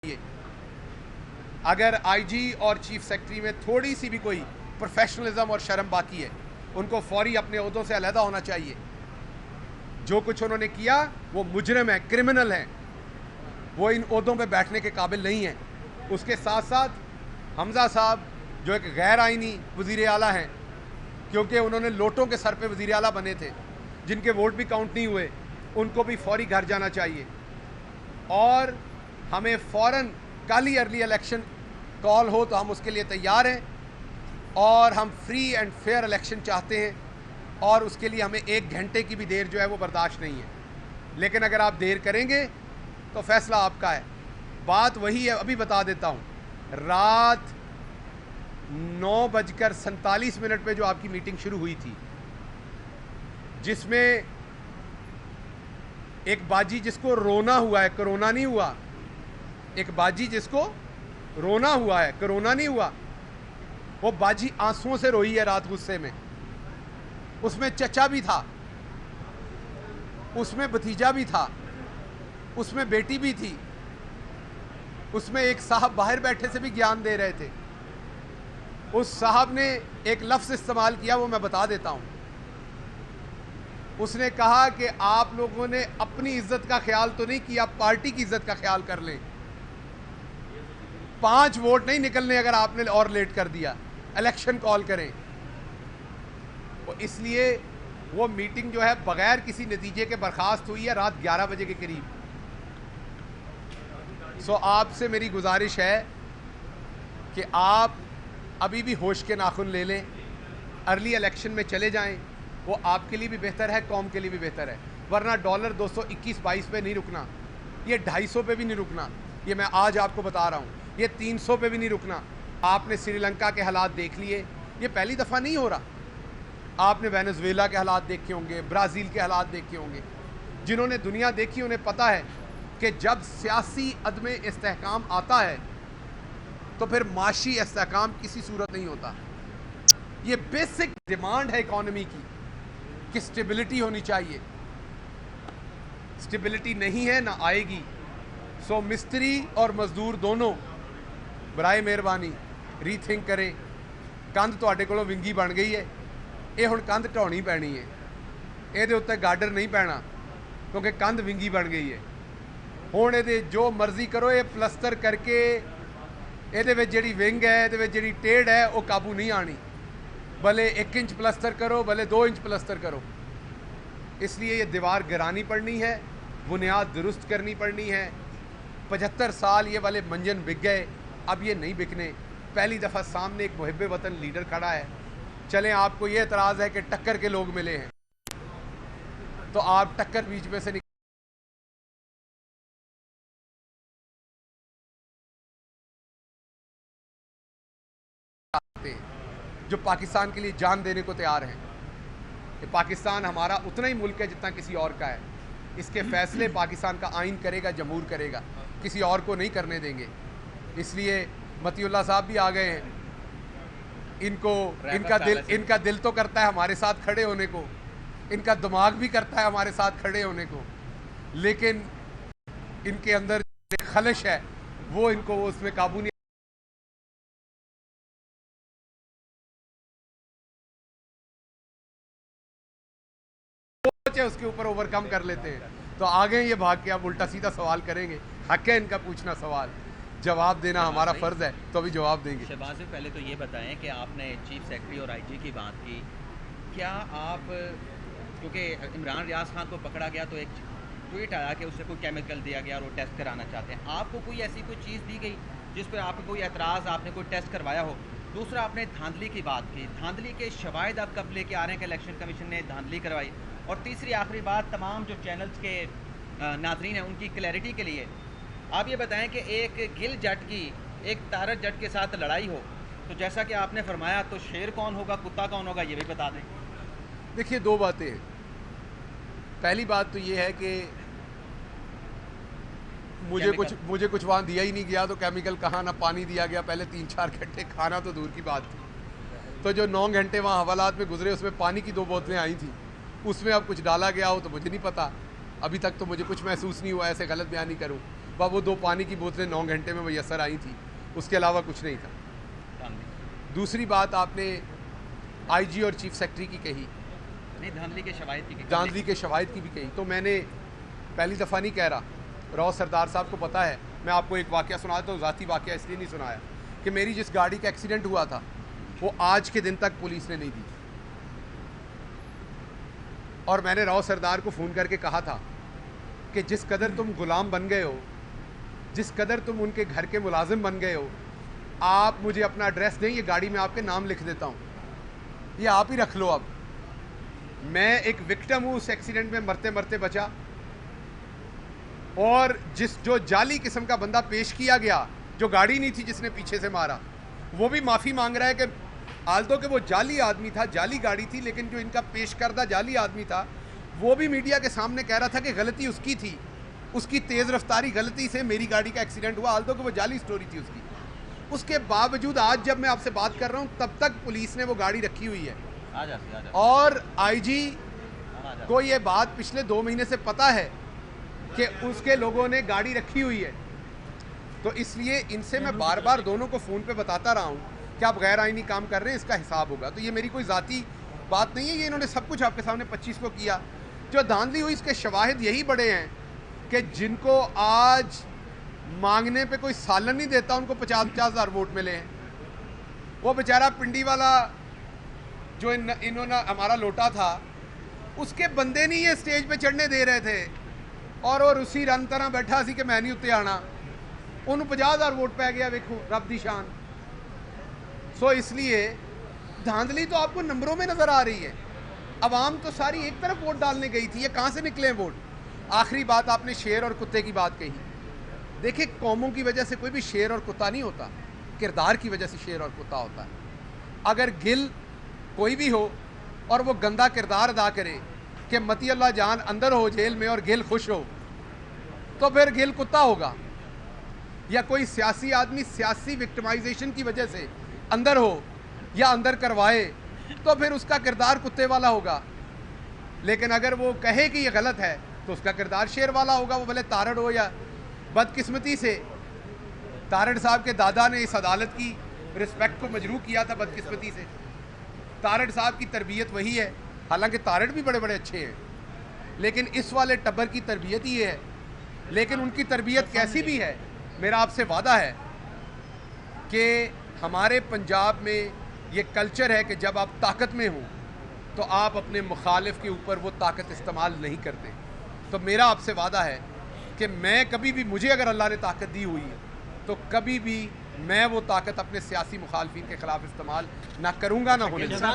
चाहिए। अगर आईजी और चीफ सेक्रेटरी में थोड़ी सी भी कोई प्रोफेशनलिज्म और शर्म बाकी है, उनको फौरी अपने ओहदों से अलहदा होना चाहिए। जो कुछ उन्होंने किया वो मुजरिम है, क्रिमिनल है, वो इन ओहदों पे बैठने के काबिल नहीं है। उसके साथ साथ हमजा साहब जो एक गैर आइनी वज़ीर आला हैं, क्योंकि उन्होंने लोटों के सर पे वज़ीर आला बने थे, जिनके वोट भी काउंट नहीं हुए, उनको भी फौरी घर जाना चाहिए। और हमें फ़ौरन कल ही अर्ली इलेक्शन कॉल हो तो हम उसके लिए तैयार हैं, और हम फ्री एंड फेयर इलेक्शन चाहते हैं, और उसके लिए हमें 1 घंटे की भी देर जो है वो बर्दाश्त नहीं है। लेकिन अगर आप देर करेंगे तो फैसला आपका है। बात वही है, अभी बता देता हूँ, रात 9:47 पे जो आपकी मीटिंग शुरू हुई थी, जिसमें एक बाजी जिसको रोना हुआ है, कोरोना नहीं हुआ, एक बाजी जिसको रोना हुआ है, कोरोना नहीं हुआ, वो बाजी आंसुओं से रोई है रात गुस्से में। उसमें चचा भी था, उसमें भतीजा भी था, उसमें बेटी भी थी, उसमें एक साहब बाहर बैठे से भी ज्ञान दे रहे थे। उस साहब ने एक लफ्ज़ इस्तेमाल किया, वो मैं बता देता हूं। उसने कहा कि आप लोगों ने अपनी इज्जत का ख्याल तो नहीं किया, पार्टी की इज्जत का ख्याल कर लें। 5 वोट नहीं निकलने अगर आपने और लेट कर दिया, इलेक्शन कॉल करें। तो इसलिए वो मीटिंग जो है बगैर किसी नतीजे के बर्खास्त हुई है रात 11 बजे के करीब। सो आपसे मेरी गुजारिश है कि आप अभी भी होश के नाखून ले लें, अर्ली इलेक्शन में चले जाएं। वो आपके लिए भी बेहतर है, कौम के लिए भी बेहतर है। वरना डॉलर 221-22 पे नहीं रुकना, ये 250 पे भी नहीं रुकना, ये मैं आज आपको बता रहा हूँ, ये 300 पे भी नहीं रुकना। आपने श्रीलंका के हालात देख लिए, ये पहली दफ़ा नहीं हो रहा। आपने वेनेजुएला के हालात देखे होंगे, ब्राज़ील के हालात देखे होंगे। जिन्होंने दुनिया देखी उन्हें पता है कि जब सियासी अदम इस्तेहकाम आता है तो फिर माशी इस्तेहकाम किसी सूरत नहीं होता। ये बेसिक डिमांड है इकॉनमी की कि स्टेबिलिटी होनी चाहिए। स्टेबिलिटी नहीं है ना आएगी। सो मिस्त्री और मजदूर दोनों बराए मेहरबानी रीथिंक करें। कंध तुहाडे कोलों विंगी बन गई है, ये हुण कंध ढाउणी पैनी है, ਇਹਦੇ ਉੱਤੇ गार्डर नहीं पैना क्योंकि कंध विंगी बन गई है। हुण ਇਹਦੇ जो मर्जी करो, ये प्लस्तर करके ਇਹਦੇ ਵਿੱਚ ਜਿਹੜੀ विंग है, ਇਹਦੇ ਵਿੱਚ ਜਿਹੜੀ टेढ़ है, वो काबू नहीं आनी। भले 1 इंच प्लस्तर करो, भले 2 इंच प्लस्तर करो। इसलिए ये दीवार गिरानी पड़नी है, बुनियाद दुरुस्त करनी पड़नी है। 75 साल ये वाले मंजन बिक गए, अब ये नहीं बिकने। पहली दफ़ा सामने एक मुहिब्बे वतन लीडर खड़ा है। चलें, आपको ये एतराज़ है कि टक्कर के लोग मिले हैं, तो आप टक्कर बीच में से निकालते हैं जो पाकिस्तान के लिए जान देने को तैयार हैं। कि पाकिस्तान हमारा उतना ही मुल्क है जितना किसी और का है। इसके फैसले पाकिस्तान का आइन करेगा, जमहूर करेगा, किसी और को नहीं करने देंगे। इसलिए मतीउल्लाह साहब भी आ गए हैं। इनका दिल तो करता है हमारे साथ खड़े होने को, इनका दिमाग भी करता है हमारे साथ खड़े होने को, लेकिन इनके अंदर खलश है, वो इनको उसमें काबू नहीं, उसके ऊपर ओवरकम कर लेते हैं। तो आगे ये भाग के आप उल्टा सीधा सवाल करेंगे। हक है इनका पूछना सवाल, जवाब देना हमारा फ़र्ज़ है, तो अभी जवाब देंगे। शहबाज से पहले तो ये बताएं कि आपने चीफ सेक्रेटरी और आईजी की बात की, क्या आप, क्योंकि इमरान रियाज खान को पकड़ा गया तो एक ट्वीट आया कि उससे कोई केमिकल दिया गया और वो टेस्ट कराना चाहते हैं, आपको कोई ऐसी कोई चीज़ दी गई जिस पर आपको कोई एतराज़, आपने कोई टेस्ट करवाया हो? दूसरा, आपने धांधली की बात की, धांधली के शवाहिद आप कब लेके आ रहे हैं कि इलेक्शन कमीशन ने धांधली करवाई? और तीसरी आखिरी बात, तमाम जो चैनल्स के नाज़रीन हैं उनकी क्लैरिटी के लिए आप ये बताएं कि एक गिल जट की एक तारक जट के साथ लड़ाई हो तो जैसा कि आपने फरमाया, तो शेर कौन होगा, कुत्ता कौन होगा, ये भी बता दें। देखिए, 2 बातें हैं। पहली बात तो ये है कि मुझे कुछ वहाँ दिया ही नहीं गया, तो केमिकल कहाँ, ना पानी दिया गया। पहले 3-4 घंटे खाना तो दूर की बात थी, तो जो 9 घंटे वहाँ हवालात में गुजरे उसमें पानी की 2 बोतलें आई थी, उसमें अब कुछ डाला गया हो तो मुझे नहीं पता। अभी तक तो मुझे कुछ महसूस नहीं हुआ, ऐसे गलत बयान नहीं करूँ। वो 2 पानी की बोतलें 9 घंटे में मैसर आई थी, उसके अलावा कुछ नहीं था। दूसरी बात आपने आईजी और चीफ सेक्रेटरी की कही, नहीं धांधली के शवाहिद की धांधली के शवाहिद की भी कही, तो मैंने पहली दफ़ा नहीं कह रहा, राव सरदार साहब को पता है। मैं आपको एक वाक़या सुनाता हूँ, ज़ाती वाक़या इसलिए नहीं सुनाया कि मेरी जिस गाड़ी का एक्सीडेंट हुआ था वो आज के दिन तक पुलिस ने नहीं दी, और मैंने राव सरदार को फ़ोन करके कहा था कि जिस कदर तुम गुलाम बन गए हो, जिस कदर तुम उनके घर के मुलाजिम बन गए हो, आप मुझे अपना एड्रेस दें, ये गाड़ी में आपके नाम लिख देता हूँ, ये आप ही रख लो। अब मैं एक विक्टिम हूँ, उस एक्सीडेंट में मरते मरते बचा, और जो जाली किस्म का बंदा पेश किया गया, जो गाड़ी नहीं थी जिसने पीछे से मारा, वो भी माफ़ी मांग रहा है कि आल्दो कि वो जाली आदमी था, जाली गाड़ी थी, लेकिन जो इनका पेश करदा जाली आदमी था वो भी मीडिया के सामने कह रहा था कि गलती उसकी थी, उसकी तेज़ रफ्तारी गलती से मेरी गाड़ी का एक्सीडेंट हुआ, आल्दो कि वो जाली स्टोरी थी उसकी। उसके बावजूद आज जब मैं आपसे बात कर रहा हूँ तब तक पुलिस ने वो गाड़ी रखी हुई है। और आईजी को ये बात पिछले 2 महीने से पता है कि उसके लोगों ने गाड़ी रखी हुई है, तो इसलिए इनसे मैं बार बार दोनों को फ़ोन पे बताता रहा हूँ कि आप गैर आइनी काम कर रहे हैं, इसका हिसाब होगा। तो ये मेरी कोई ज़ाती बात नहीं है, ये इन्होंने सब कुछ आपके सामने 25 को किया। जो धांधली हुई इसके शवाहिद यही बड़े हैं कि जिनको आज मांगने पे कोई सालन नहीं देता, उनको 50-50 हज़ार वोट मिले हैं। वो बेचारा पिंडी वाला जो इन्होंने हमारा लोटा था, उसके बंदे नहीं ये स्टेज पे चढ़ने दे रहे थे, और उसी रन तरह बैठा सी कि मैं नहीं उत्ते आना, उन्होंने 50 हज़ार वोट पै गया, वेखो रब दी शान। सो इसलिए धांधली तो आपको नंबरों में नज़र आ रही है। अवाम तो सारी एक तरफ वोट डालने गई थी, ये कहाँ से निकले वोट। आखिरी बात, आपने शेर और कुत्ते की बात कही। देखिए, कौमों की वजह से कोई भी शेर और कुत्ता नहीं होता, किरदार की वजह से शेर और कुत्ता होता है। अगर गिल कोई भी हो और वो गंदा किरदार अदा करे कि मती अल्लाह जान अंदर हो जेल में और गिल खुश हो, तो फिर गिल कुत्ता होगा। या कोई सियासी आदमी सियासी विक्टिमाइजेशन की वजह से अंदर हो या अंदर करवाए, तो फिर उसका किरदार कुत्ते वाला होगा। लेकिन अगर वो कहे कि ये गलत है तो उसका किरदार शेर वाला होगा, वो भले तारड़ हो या बदकिस्मती से तारड़ साहब के दादा ने इस अदालत की रिस्पेक्ट को मजरूह किया था बदकिस्मती से। तारड़ साहब की तरबियत वही है, हालांकि तारड़ भी बड़े बड़े अच्छे हैं, लेकिन इस वाले टब्बर की तरबियत ही है। लेकिन उनकी तरबियत कैसी भी है, मेरा आपसे वादा है कि हमारे पंजाब में ये कल्चर है कि जब आप ताकत में हो तो आप अपने मुखालिफ के ऊपर वो ताकत इस्तेमाल नहीं करते। तो मेरा आपसे वादा है कि मैं कभी भी, मुझे अगर अल्लाह ने ताकत दी हुई है तो कभी भी मैं वो ताकत अपने सियासी मुखालफिन के ख़िलाफ़ इस्तेमाल ना करूँगा, ना होने दूँगा।